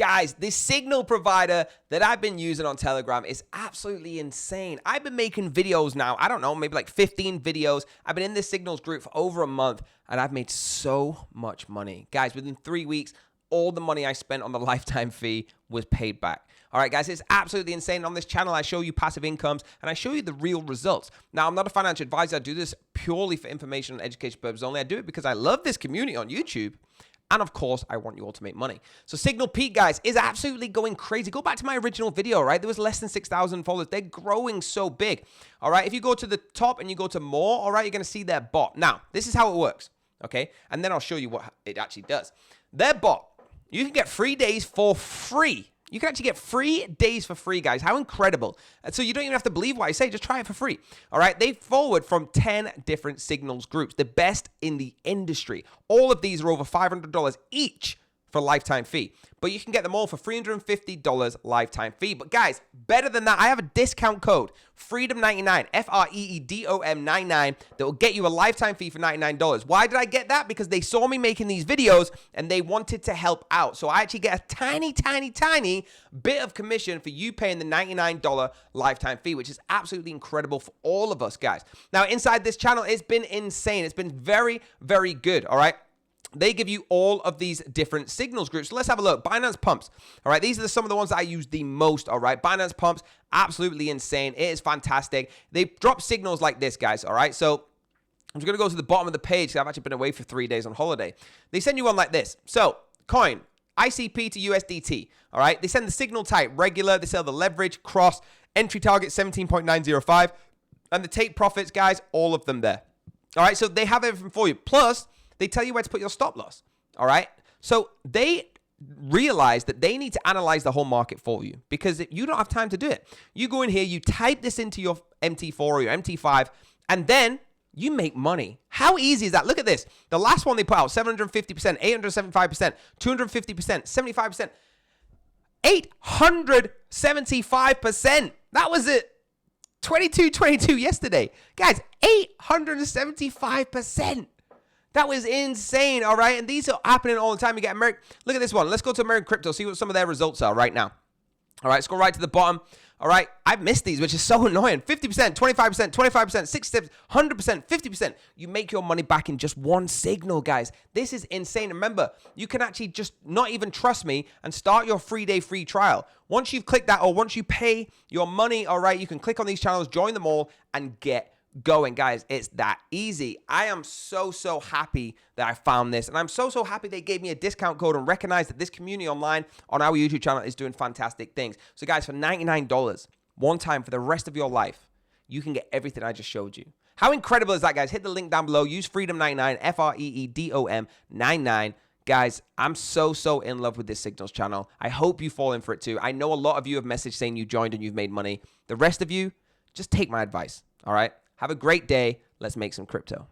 Guys, this signal provider that I've been using on Telegram is absolutely insane. I've been making videos now, I don't know, maybe like 15 videos. I've been in this signals group for over a month, and I've made so much money. Guys, within 3 weeks, all the money I spent on the lifetime fee was paid back. All right, guys, it's absolutely insane. On this channel, I show you passive incomes, and I show you the real results. Now, I'm not a financial advisor. I do this purely for information and education purposes only. I do it because I love this community on YouTube. And of course, I want you all to make money. So SignalPeak, guys, is absolutely going crazy. Go back to my original video, right? There was less than 6,000 followers. They're growing so big. All right, if you go to the top and you go to more, all right, you're going to see their bot. Now, this is how it works, okay? And then I'll show you what it actually does. Their bot, you can get 3 days for free. You can actually get 3 days for free, guys. How incredible. And so you don't even have to believe what I say. Just try it for free. All right. They forward from 10 different signals groups, the best in the industry. All of these are over $500 each for lifetime fee. But you can get them all for $350 lifetime fee. But guys, better than that, I have a discount code, FREEDOM99, FREEDOM99, that will get you a lifetime fee for $99. Why did I get that? Because they saw me making these videos and they wanted to help out. So I actually get a tiny, tiny, tiny bit of commission for you paying the $99 lifetime fee, which is absolutely incredible for all of us, guys. Now, inside this channel, it's been insane. It's been very, very good, all right? They give you all of these different signals groups. So let's have a look. Binance pumps. All right, these are some of the ones that I use the most. All right, Binance pumps, absolutely insane. It is fantastic. They drop signals like this, guys. All right, so I'm just going to go to the bottom of the page. I've actually been away for 3 days on holiday. They send you one like this. So coin, ICP to USDT. All right, they send the signal type regular. They sell the leverage, cross, entry target 17.905. And the take profits, guys, all of them there. All right, so they have everything for you. Plus, they tell you where to put your stop loss, all right? So they realize that they need to analyze the whole market for you because you don't have time to do it. You go in here, you type this into your MT4 or your MT5, and then you make money. How easy is that? Look at this. The last one they put out, 750%, 875%, 250%, 75%, 875%. That was it. 22 yesterday. Guys, 875%. That was insane, all right? And these are happening all the time. You get American. Look at this one. Let's go to American Crypto, see what some of their results are right now. All right, let's go right to the bottom. All right, I've missed these, which is so annoying. 50%, 25%, 25%, 60%, 100%, 50%. You make your money back in just one signal, guys. This is insane. Remember, you can actually just not even trust me and start your 3-day free trial. Once you've clicked that or once you pay your money, all right, you can click on these channels, join them all, and get going, guys. It's that easy. I am so happy that I found this, and I'm so happy they gave me a discount code and recognized that this community online on our YouTube channel is doing fantastic things. So guys, for $99 one time for the rest of your life, you can get everything I just showed you. How incredible is that, guys? Hit the link down below. Use FREEDOM99, FREEDOM99. Guys, I'm so in love with this signals channel. I hope you fall in for it too. I know a lot of you have messaged saying you joined and you've made money. The rest of you, just take my advice, all right? Have a great day. Let's make some crypto.